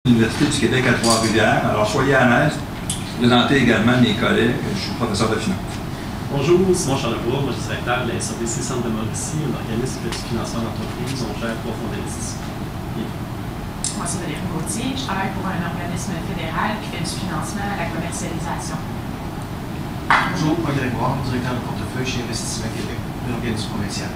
l'Université du Québec à Trois-Rivières. Alors, soyez à l'aise. Présenter également mes collègues. Je suis professeur de finance. Bonjour, Simon Charlebois, moi je suis directeur de la SADC Centre de Mauricie, un organisme de financement d'entreprise. On gère 3 fonds d'investissement. Moi, c'est Valérie Gauthier. Je travaille pour un organisme fédéral qui fait du financement à la commercialisation. Bonjour, Paul Grégoire, directeur de portefeuille chez Investissement Québec, un organisme provincial.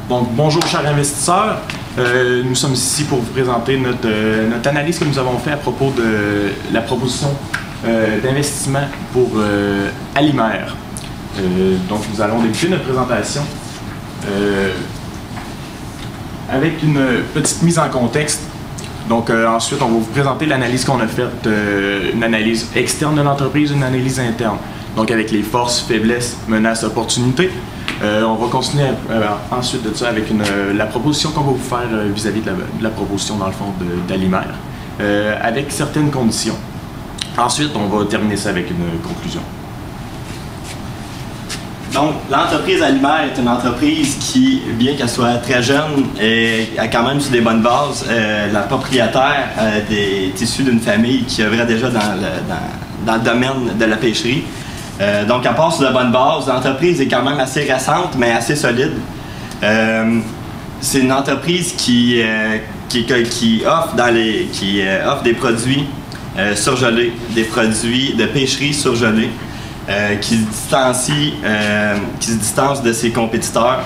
Donc, bonjour chers investisseurs, nous sommes ici pour vous présenter notre analyse que nous avons faite à propos de la proposition d'investissement pour Alimer. Donc, nous allons débuter notre présentation avec une petite mise en contexte. Donc, ensuite, on va vous présenter l'analyse qu'on a faite, une analyse externe de l'entreprise, une analyse interne. Donc, avec les forces, faiblesses, menaces, opportunités. On va continuer ensuite de ça avec la proposition qu'on va vous faire vis-à-vis de la proposition, dans le fond, d'Alimer, avec certaines conditions. Ensuite, on va terminer ça avec une conclusion. Donc, l'entreprise Alimer est une entreprise qui, bien qu'elle soit très jeune, a quand même sur des bonnes bases. La propriétaire est issue d'une famille qui œuvrait déjà dans le domaine de la pêcherie. Donc, elle part sur de bonnes bases. L'entreprise est quand même assez récente, mais assez solide. C'est une entreprise qui offre des produits surgelés, des produits de pêcherie surgelés, qui se distance de ses compétiteurs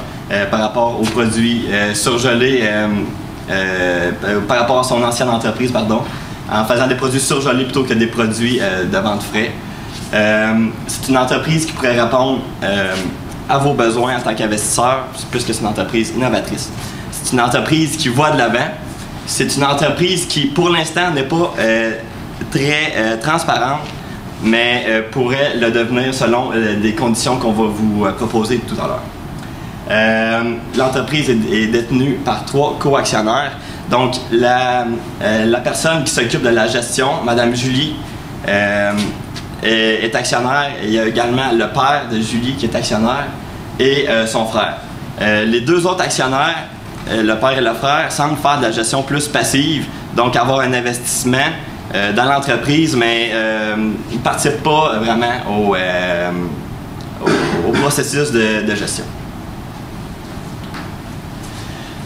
par rapport aux produits surgelés, par rapport à son ancienne entreprise, pardon, en faisant des produits surgelés plutôt que des produits de vente frais. C'est une entreprise qui pourrait répondre à vos besoins en tant qu'investisseur, puisque c'est une entreprise innovatrice. C'est une entreprise qui voit de l'avant. C'est une entreprise qui, pour l'instant, n'est pas très transparente, mais pourrait le devenir selon des conditions qu'on va vous proposer tout à l'heure. L'entreprise est détenue par 3 co-actionnaires. Donc, la personne qui s'occupe de la gestion, Mme Julie, est actionnaire. Il y a également le père de Julie qui est actionnaire et son frère. Les 2 autres actionnaires, le père et le frère, semblent faire de la gestion plus passive, donc avoir un investissement dans l'entreprise, mais ils ne participent pas vraiment au processus de gestion.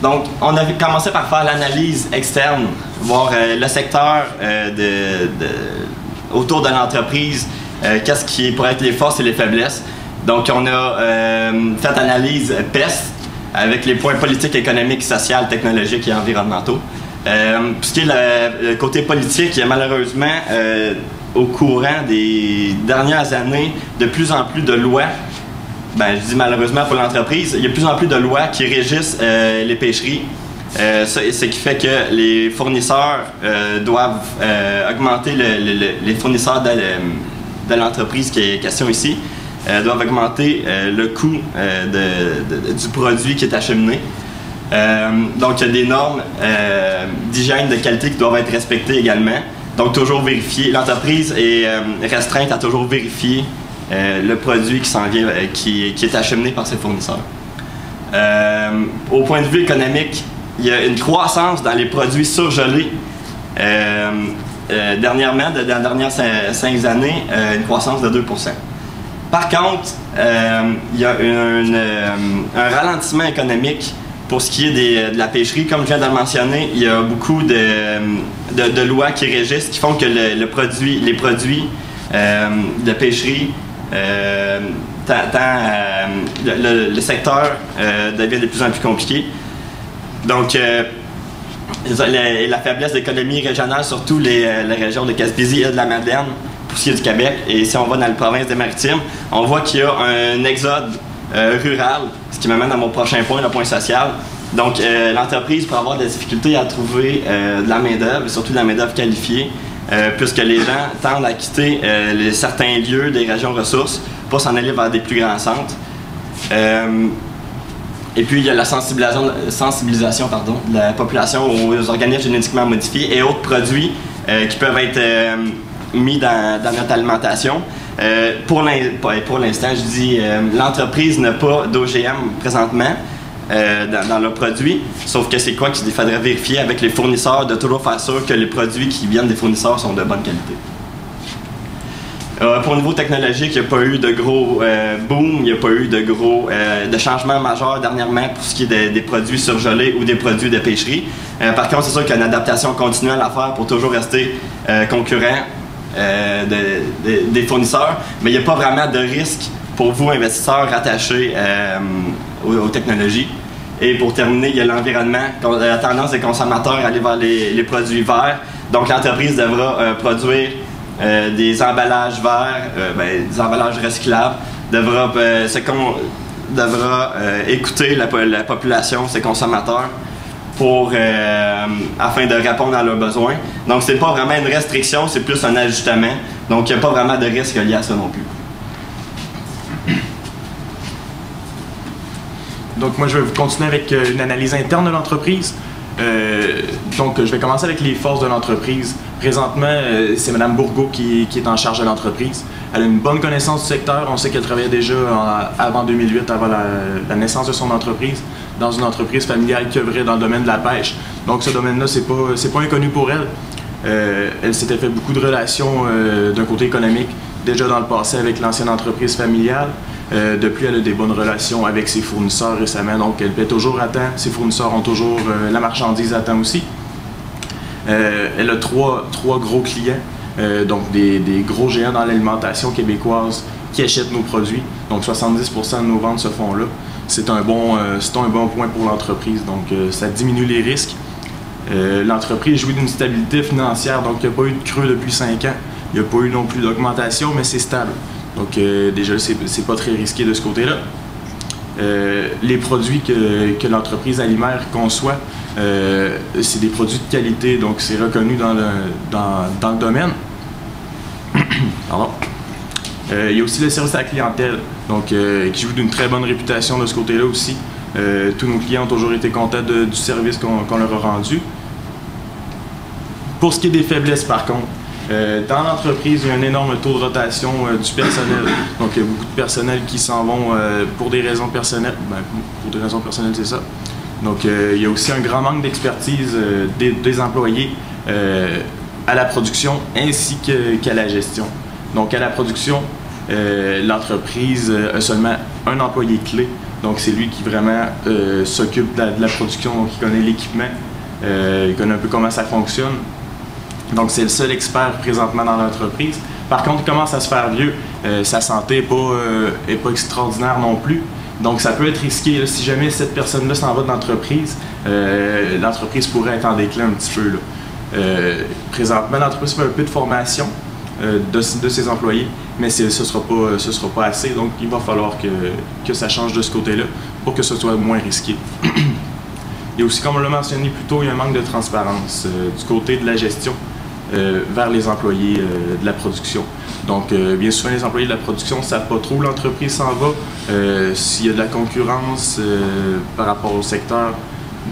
Donc, on a commencé par faire l'analyse externe, voir le secteur autour de l'entreprise, qu'est-ce qui pourrait être les forces et les faiblesses. Donc, on a fait analyse PEST avec les points politiques, économiques, sociaux, technologiques et environnementaux. Pour ce qui est le côté politique, il y a malheureusement, au courant des dernières années, de plus en plus de lois. Je dis malheureusement pour l'entreprise, il y a de plus en plus de lois qui régissent les pêcheries. Ce qui fait que les fournisseurs doivent augmenter, les fournisseurs de l'entreprise qui est question ici, doivent augmenter le coût du produit qui est acheminé. Donc, il y a des normes d'hygiène, de qualité qui doivent être respectées également. Donc, toujours vérifier. L'entreprise est restreinte à toujours vérifier le produit qui s'en vient, qui est acheminé par ses fournisseurs. Au point de vue économique, il y a une croissance dans les produits surgelés. Dernièrement, dans les dernières 5 années, une croissance de 2%. Par contre, il y a un ralentissement économique pour ce qui est de la pêcherie. Comme je viens de le mentionner, il y a beaucoup de lois qui régissent, qui font que les produits de pêcherie, le secteur devient de plus en plus compliqué. Donc, la faiblesse de l'économie régionale, surtout les régions de Gaspésie et de la Madeleine, pour ce qui est du Québec. Et si on va dans la province des Maritimes, on voit qu'il y a un exode rural, ce qui m'amène à mon prochain point, le point social. Donc, l'entreprise peut avoir des difficultés à trouver de la main-d'œuvre, et surtout de la main-d'œuvre qualifiée, puisque les gens tendent à quitter certains lieux des régions ressources pour s'en aller vers des plus grands centres. Et puis, il y a la sensibilisation de la population aux organismes génétiquement modifiés et autres produits qui peuvent être mis dans notre alimentation. Pour l'instant, je dis, l'entreprise n'a pas d'OGM présentement. dans leurs produits, sauf que c'est quoi qu'il faudrait vérifier avec les fournisseurs, de toujours faire sûr que les produits qui viennent des fournisseurs sont de bonne qualité. Pour le niveau technologique, il n'y a pas eu de gros boom, il n'y a pas eu de gros de changements majeurs dernièrement pour ce qui est des produits surgelés ou des produits de pêcherie. Par contre, c'est sûr qu'il y a une adaptation continuelle à faire pour toujours rester concurrent des fournisseurs, mais il n'y a pas vraiment de risque pour vous, investisseurs, rattachés aux technologies. Et pour terminer, il y a l'environnement, la tendance des consommateurs à aller vers les produits verts. Donc l'entreprise devra produire des emballages verts, des emballages recyclables, devra écouter la population, ses consommateurs, afin de répondre à leurs besoins. Donc c'est pas vraiment une restriction, c'est plus un ajustement. Donc il n'y a pas vraiment de risque lié à ça non plus. Donc moi, je vais continuer avec une analyse interne de l'entreprise. Donc je vais commencer avec les forces de l'entreprise. Présentement, c'est Mme Bourgault qui est en charge de l'entreprise. Elle a une bonne connaissance du secteur. On sait qu'elle travaillait déjà avant 2008, avant la naissance de son entreprise, dans une entreprise familiale qui œuvrait dans le domaine de la pêche. Donc ce domaine-là, c'est pas inconnu pour elle. Elle s'était fait beaucoup de relations d'un côté économique, déjà dans le passé avec l'ancienne entreprise familiale. Depuis, elle a des bonnes relations avec ses fournisseurs récemment, donc elle paie toujours à temps. Ses fournisseurs ont toujours la marchandise à temps aussi. Elle a trois gros clients, donc des gros géants dans l'alimentation québécoise qui achètent nos produits. Donc 70% de nos ventes se font là. C'est un bon point pour l'entreprise, donc ça diminue les risques. L'entreprise jouit d'une stabilité financière, donc il n'y a pas eu de creux depuis 5 ans. Il n'y a pas eu non plus d'augmentation, mais c'est stable. Donc déjà, c'est pas très risqué de ce côté-là. Les produits que l'entreprise Alimer conçoit, c'est des produits de qualité, donc c'est reconnu dans le domaine. Pardon. Il y a aussi le service à la clientèle, donc qui joue d'une très bonne réputation de ce côté-là aussi. Tous nos clients ont toujours été contents du service qu'on leur a rendu. Pour ce qui est des faiblesses, par contre, dans l'entreprise, il y a un énorme taux de rotation du personnel. Donc, il y a beaucoup de personnel qui s'en vont pour des raisons personnelles. Pour des raisons personnelles, c'est ça. Donc, il y a aussi un grand manque d'expertise des employés à la production ainsi qu'à la gestion. Donc, à la production, l'entreprise a seulement un employé clé. Donc, c'est lui qui vraiment s'occupe de la production, donc il connaît l'équipement, il connaît un peu comment ça fonctionne. Donc, c'est le seul expert présentement dans l'entreprise. Par contre, il commence à se faire vieux. Sa santé n'est pas extraordinaire non plus. Donc, ça peut être risqué. Là, si jamais cette personne-là s'en va de l'entreprise, l'entreprise pourrait être en déclin un petit peu. Là. Présentement, l'entreprise fait un peu de formation de ses employés, mais ce sera pas assez. Donc, il va falloir que ça change de ce côté-là pour que ce soit moins risqué. Il y a aussi, comme on l'a mentionné plus tôt, il y a un manque de transparence du côté de la gestion vers les employés de la production. Donc, bien souvent, les employés de la production ne savent pas trop où l'entreprise s'en va, s'il y a de la concurrence par rapport au secteur.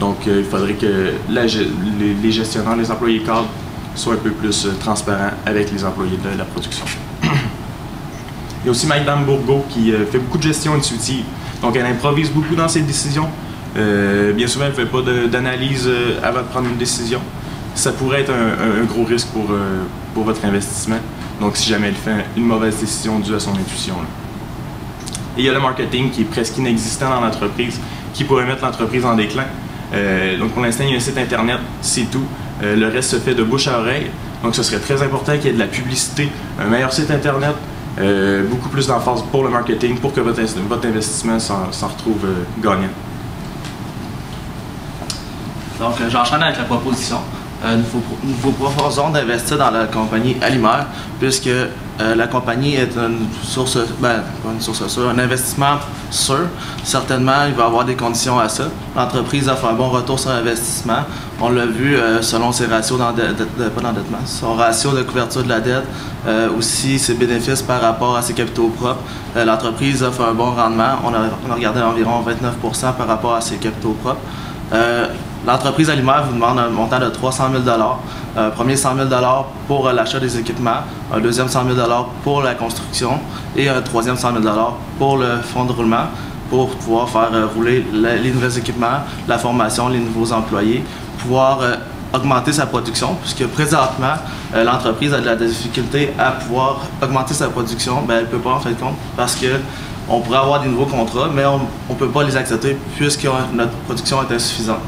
Donc, il faudrait que les gestionnaires, les employés cadres, soient un peu plus transparents avec les employés de la production. Il y a aussi Mme Bourgault qui fait beaucoup de gestion intuitive. Donc, elle improvise beaucoup dans ses décisions. Bien souvent, elle ne fait pas d'analyse avant de prendre une décision. Ça pourrait être un gros risque pour votre investissement. Donc, si jamais elle fait une mauvaise décision due à son intuition. Là. Et il y a le marketing qui est presque inexistant dans l'entreprise, qui pourrait mettre l'entreprise en déclin. Donc, pour l'instant, il y a un site Internet, c'est tout. Le reste se fait de bouche à oreille. Donc, ce serait très important qu'il y ait de la publicité, un meilleur site Internet, beaucoup plus d'emphase pour le marketing, pour que votre investissement s'en retrouve gagnant. Donc, j'enchaîne avec la proposition. Nous vous proposons d'investir dans la compagnie Alimer, puisque la compagnie est une source, pas une source sûre, un investissement sûr. Certainement, il va y avoir des conditions à ça. L'entreprise a fait un bon retour sur investissement. On l'a vu selon ses ratios son ratio de couverture de la dette, aussi ses bénéfices par rapport à ses capitaux propres. L'entreprise a fait un bon rendement. On a regardé environ 29% par rapport à ses capitaux propres. L'entreprise Alimer vous demande un montant de 300 000 premier 100 000 pour l'achat des équipements, un deuxième 100 000 pour la construction et un troisième 100 000 pour le fonds de roulement. pour pouvoir faire rouler les nouveaux équipements, la formation, les nouveaux employés, pouvoir augmenter sa production, puisque présentement, l'entreprise a de la difficulté à pouvoir augmenter sa production. Ben, elle ne peut pas en fait compte parce qu'on pourrait avoir des nouveaux contrats, mais on ne peut pas les accepter puisque notre production est insuffisante.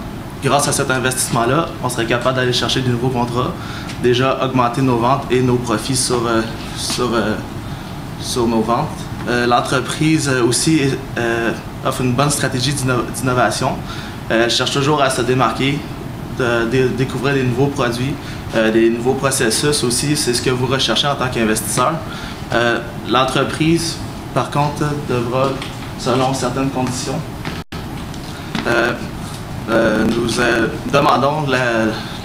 Grâce à cet investissement-là, on serait capable d'aller chercher de nouveaux contrats, déjà augmenter nos ventes et nos profits sur nos ventes. L'entreprise aussi offre une bonne stratégie d'innovation. Elle cherche toujours à se démarquer, de découvrir des nouveaux produits, des nouveaux processus aussi. C'est ce que vous recherchez en tant qu'investisseur. L'entreprise, par contre, devra, selon certaines conditions, nous demandons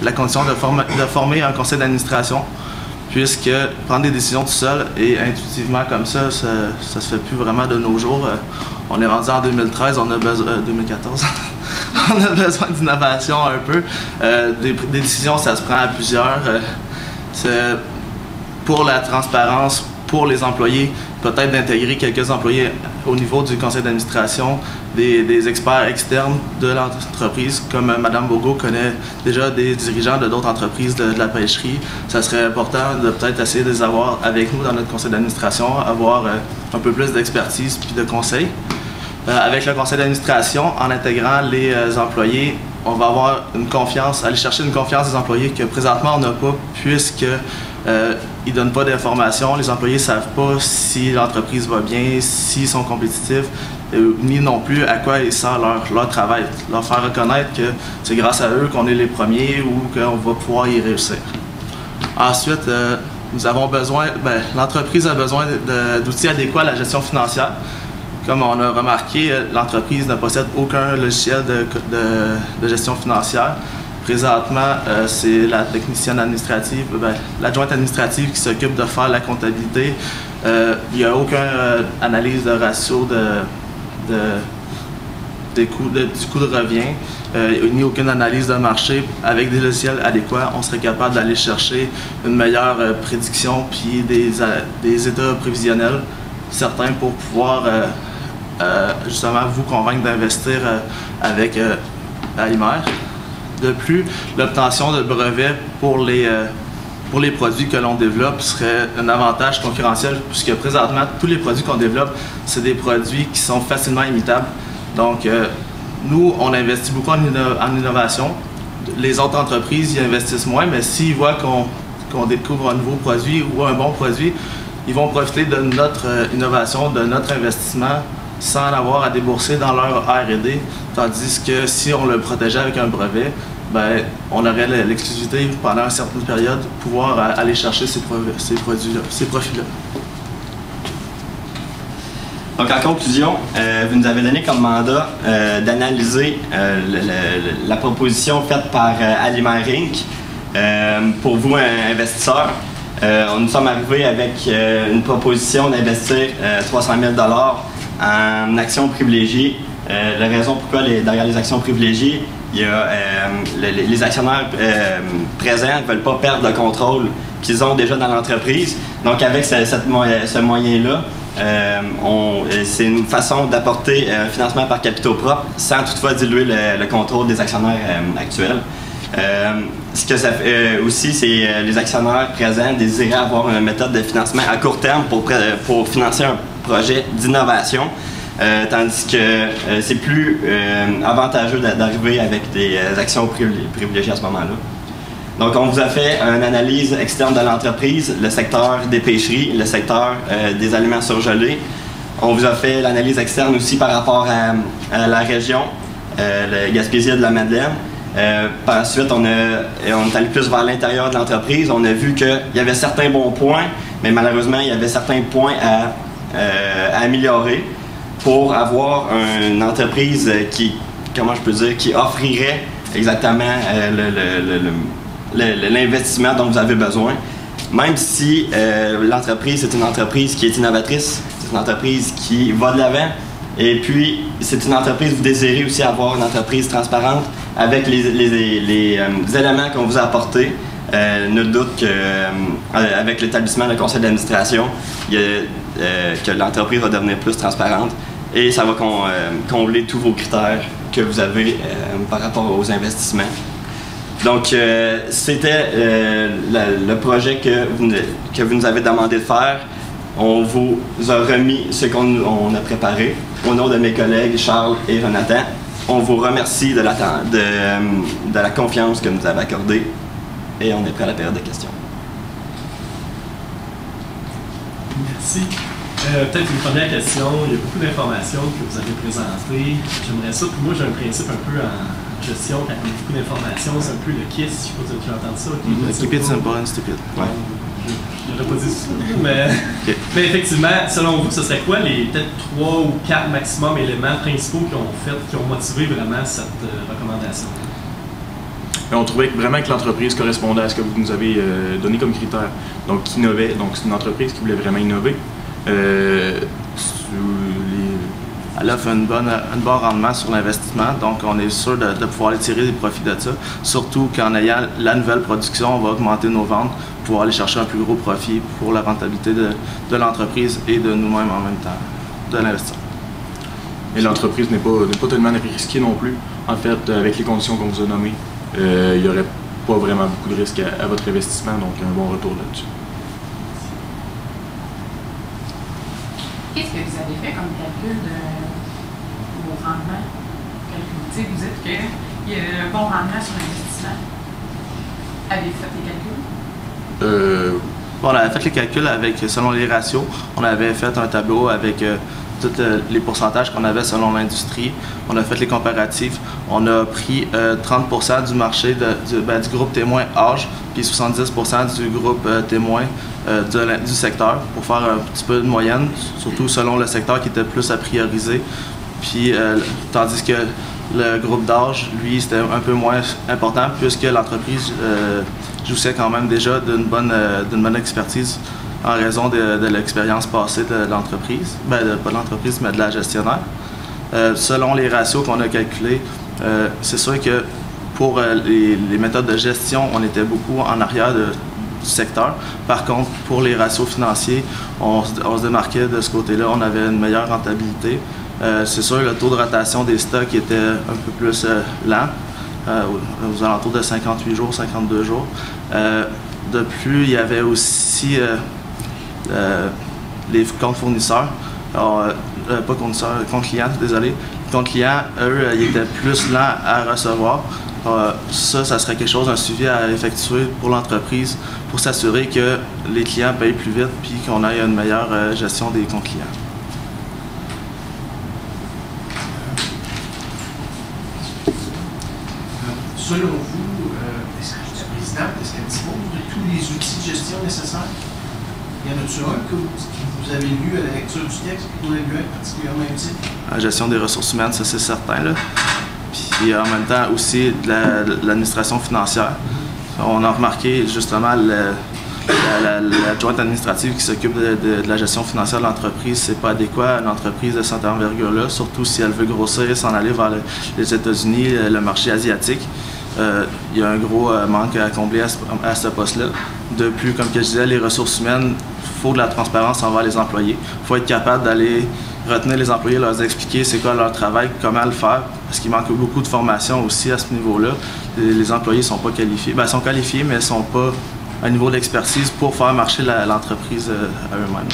la condition de former un conseil d'administration, puisque prendre des décisions tout seul et intuitivement comme ça se fait plus vraiment de nos jours. On est rendu en 2013, on a besoin 2014. On a besoin d'innovation un peu. Des décisions, ça se prend à plusieurs. Pour la transparence, pour les employés, peut-être d'intégrer quelques employés au niveau du conseil d'administration, des experts externes de l'entreprise, comme Mme Bogo connaît déjà des dirigeants de d'autres entreprises de la pêcherie. Ça serait important de peut-être essayer de les avoir avec nous dans notre conseil d'administration, avoir un peu plus d'expertise puis de conseils. Avec le conseil d'administration, en intégrant les employés, on va avoir une confiance, aller chercher une confiance des employés que présentement on n'a pas, puisque ils ne donnent pas d'informations. Les employés ne savent pas si l'entreprise va bien, s'ils sont compétitifs, ni non plus à quoi ils servent leur travail. Leur faire reconnaître que c'est grâce à eux qu'on est les premiers ou qu'on va pouvoir y réussir. Ensuite, nous avons besoin, l'entreprise a besoin d'outils adéquats à la gestion financière. Comme on a remarqué, l'entreprise ne possède aucun logiciel de gestion financière. Présentement, c'est la technicienne administrative, l'adjointe administrative qui s'occupe de faire la comptabilité. Il n'y a aucune analyse de ratio du coût de revient, ni aucune analyse de marché. Avec des logiciels adéquats, on serait capable d'aller chercher une meilleure prédiction puis des états prévisionnels certains pour pouvoir justement vous convaincre d'investir avec Alimer. De plus, l'obtention de brevets pour les produits que l'on développe serait un avantage concurrentiel, puisque présentement, tous les produits qu'on développe, c'est des produits qui sont facilement imitables. Donc, nous, on investit beaucoup en innovation. Les autres entreprises y investissent moins, mais s'ils voient qu'on découvre un nouveau produit ou un bon produit, ils vont profiter de notre innovation, de notre investissement, sans avoir à débourser dans leur R&D, tandis que si on le protégeait avec un brevet, on aurait l'exclusivité pendant une certaine période pour pouvoir aller chercher ces produits-là, ces profits-là. Donc en conclusion, vous nous avez donné comme mandat d'analyser la proposition faite par Alimer Inc. Pour vous, investisseurs. Nous sommes arrivés avec une proposition d'investir 300 000 $ en actions privilégiées. La raison pourquoi derrière les actions privilégiées, il y a les actionnaires présents ne veulent pas perdre le contrôle qu'ils ont déjà dans l'entreprise. Donc avec ce moyen-là, c'est une façon d'apporter un financement par capitaux propres sans toutefois diluer le contrôle des actionnaires actuels. Ce que ça fait aussi, c'est les actionnaires présents désiraient avoir une méthode de financement à court terme pour financer un projet d'innovation, tandis que c'est plus avantageux d'arriver avec des actions privilégiées à ce moment-là. Donc, on vous a fait une analyse externe de l'entreprise, le secteur des pêcheries, le secteur des aliments surgelés. On vous a fait l'analyse externe aussi par rapport à la région, le Gaspésie de la Madeleine. Par la suite, on est allé plus vers l'intérieur de l'entreprise. On a vu qu'il y avait certains bons points, mais malheureusement, il y avait certains points à améliorer pour avoir une entreprise qui offrirait exactement l'investissement dont vous avez besoin. Même si l'entreprise est une entreprise qui est innovatrice, c'est une entreprise qui va de l'avant, et puis c'est une entreprise, vous désirez aussi avoir une entreprise transparente avec les éléments qu'on vous a apportés. Nul doute qu'avec l'établissement du conseil d'administration, que l'entreprise va devenir plus transparente et ça va combler tous vos critères que vous avez par rapport aux investissements. Donc, c'était le projet que vous nous avez demandé de faire. On vous a remis ce qu'on a préparé. Au nom de mes collègues Charles et Jonathan, on vous remercie de la confiance que vous avez accordée et on est prêt à la période de questions. Merci. Peut-être une première question. Il y a beaucoup d'informations que vous avez présentées. J'aimerais ça. Puis moi, j'ai un principe un peu en gestion, quand il y a beaucoup d'informations, c'est un peu le KISS. Je ne sais pas si tu as entendu ça. Keep it simple and stupid. Ouais. Je n'aurais pas dit ça. Mais effectivement, selon vous, ce serait quoi les peut-être 3 ou 4 maximum éléments principaux qui ont motivé vraiment cette recommandation? On trouvait vraiment que l'entreprise correspondait à ce que vous nous avez donné comme critère. Donc, qui innovait. Donc, c'est une entreprise qui voulait vraiment innover. Elle offre un bon rendement sur l'investissement, donc on est sûr de pouvoir aller tirer des profits de ça. Surtout qu'en ayant la nouvelle production, on va augmenter nos ventes, pouvoir aller chercher un plus gros profit pour la rentabilité de l'entreprise et de nous-mêmes en même temps, de l'investissement. Et l'entreprise n'est pas tellement risquée non plus. En fait, avec les conditions qu'on vous a nommées, il n'y aurait pas vraiment beaucoup de risques à votre investissement, donc un bon retour là-dessus. Qu'est-ce que vous avez fait comme calcul de vos rendements? Vous dites qu'il y a un bon rendement sur l'investissement. Avez-vous fait les calculs? On avait fait les calculs selon les ratios. On avait fait un tableau avec tous les pourcentages qu'on avait selon l'industrie. On a fait les comparatifs. On a pris 30% du marché du groupe témoin âge, puis 70% du groupe témoin du secteur pour faire un petit peu de moyenne, surtout selon le secteur qui était plus à prioriser. Puis, tandis que le groupe d'âge, lui, c'était un peu moins important puisque l'entreprise jouissait quand même déjà d'une bonne expertise en raison de l'expérience passée de l'entreprise. Pas de l'entreprise, mais de la gestionnaire. Selon les ratios qu'on a calculés, c'est sûr que pour les méthodes de gestion, on était beaucoup en arrière du secteur. Par contre, pour les ratios financiers, on se démarquait de ce côté-là. On avait une meilleure rentabilité. C'est sûr, le taux de rotation des stocks était un peu plus lent, aux alentours de 58 jours, 52 jours. De plus, il y avait aussi les comptes fournisseurs. Alors, pas fournisseurs, comptes clients, désolé. Les comptes clients, eux, ils étaient plus lents à recevoir. Ça serait quelque chose, un suivi à effectuer pour l'entreprise pour s'assurer que les clients payent plus vite puis qu'on ait une meilleure gestion des comptes clients. Selon vous, est-ce que la présidente, est-ce qu'elle dispose de tous les outils de gestion nécessaires? Y en a-t-il un que vous avez lu à la lecture du texte qui pourrait lui être particulièrement utile? La gestion des ressources humaines, ça c'est certain, là. Puis en même temps aussi de l'administration financière. On a remarqué justement la jointe administrative qui s'occupe de la gestion financière de l'entreprise, c'est pas adéquat à une entreprise de cette envergure-là, surtout si elle veut grossir, s'en aller vers les États-Unis, le marché asiatique. Il y a un gros manque à combler à ce poste-là. De plus, comme je disais, les ressources humaines, il faut de la transparence envers les employés. Il faut être capable d'aller retenir les employés, leur expliquer c'est quoi leur travail, comment le faire, parce qu'il manque beaucoup de formation aussi à ce niveau-là. Les employés ne sont pas qualifiés. Bien, ils sont qualifiés, mais ils ne sont pas à un niveau d'expertise pour faire marcher l'entreprise à eux-mêmes.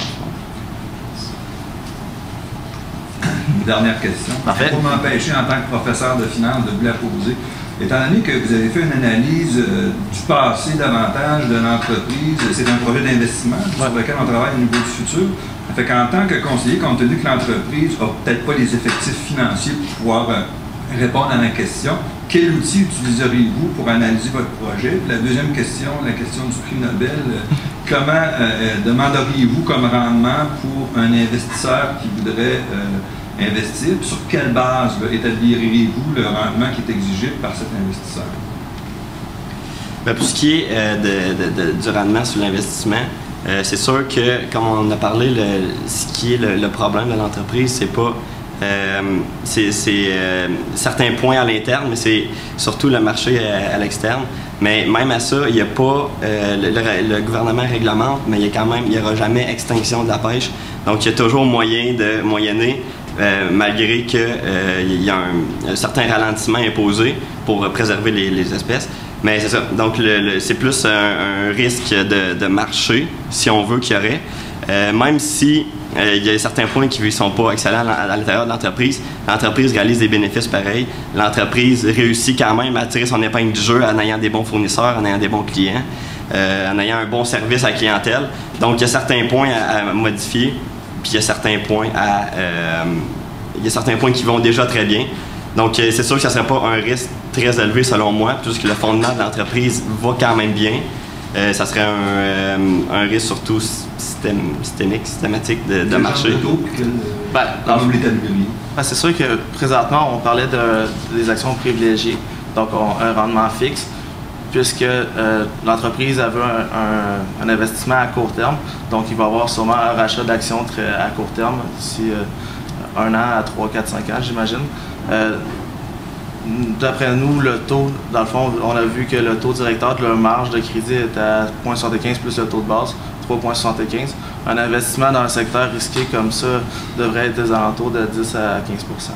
Une dernière question. Parfait. Pour m'empêcher, en tant que professeur de finance, de vous la poser, étant donné que vous avez fait une analyse du passé davantage de l'entreprise, c'est un projet d'investissement sur lequel on travaille au niveau du futur. Ça fait qu'en tant que conseiller, compte tenu que l'entreprise n'a peut-être pas les effectifs financiers pour pouvoir répondre à ma question, quel outil utiliseriez-vous pour analyser votre projet? La deuxième question, la question du prix Nobel, comment demanderiez-vous comme rendement pour un investisseur qui voudrait investir? Sur quelle base établiriez-vous le rendement qui est exigé par cet investisseur? Bien, pour ce qui est du rendement sur l'investissement, c'est sûr que, comme on a parlé, ce qui est le problème de l'entreprise, c'est pas certains points à l'interne, mais c'est surtout le marché à l'externe. Mais même à ça, il n'y a pas, le gouvernement réglemente, mais il n'y aura jamais extinction de la pêche. Donc, il y a toujours moyen de moyenner malgré qu'il y a un certain ralentissement imposé pour préserver les espèces. Mais c'est ça. Donc, c'est plus un risque de marché, si on veut, qu'il y aurait. Même si il y a certains points qui ne sont pas excellents à l'intérieur de l'entreprise réalise des bénéfices pareils. L'entreprise réussit quand même à tirer son épingle du jeu en ayant des bons fournisseurs, en ayant des bons clients, en ayant un bon service à la clientèle. Donc, il y a certains points à modifier, puis il y a certains points qui vont déjà très bien. Donc, c'est sûr que ça ne serait pas un risque très élevé selon moi, puisque le fondement de l'entreprise va quand même bien. Ça serait un risque surtout systématique de marché. C'est sûr que présentement, on parlait des actions privilégiées, donc un rendement fixe, puisque l'entreprise avait un investissement à court terme, donc il va y avoir sûrement un rachat d'actions à court terme, d'ici 1 an à 3, 4, 5 ans, j'imagine. D'après nous, le taux, dans le fond, on a vu que le taux directeur de leur marge de crédit était à 0,75 plus le taux de base, 3,75. Un investissement dans un secteur risqué comme ça devrait être des alentours de 10 à 15 %.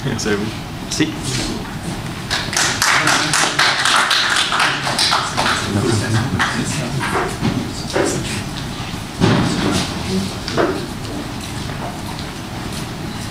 Merci à vous. Merci.